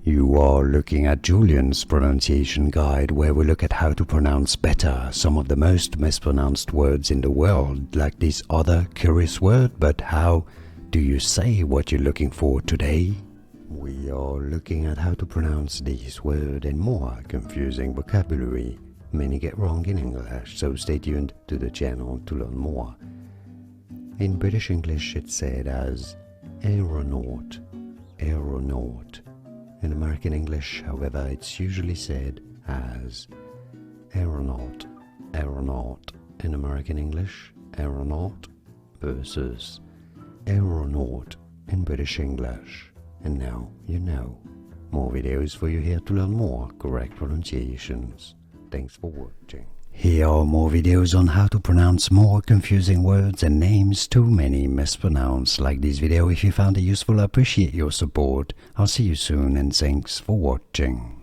You are looking at Julian's pronunciation guide, where we look at how to pronounce better some of the most mispronounced words in the world, like this other curious word. But how do you say what you're looking for today? We are looking at how to pronounce this word and more confusing vocabulary many get wrong in English, so stay tuned to the channel to learn more. In British English it's said as aeronaut, aeronaut. In American English, however, it's usually said as aeronaut, aeronaut. In American English, aeronaut versus aeronaut in British English. And now you know. More videos for you here to learn more correct pronunciations. Thanks for watching. Here are more videos on how to pronounce more confusing words and names too many mispronounced. Like this video if you found it useful. I appreciate your support. I'll see you soon and thanks for watching.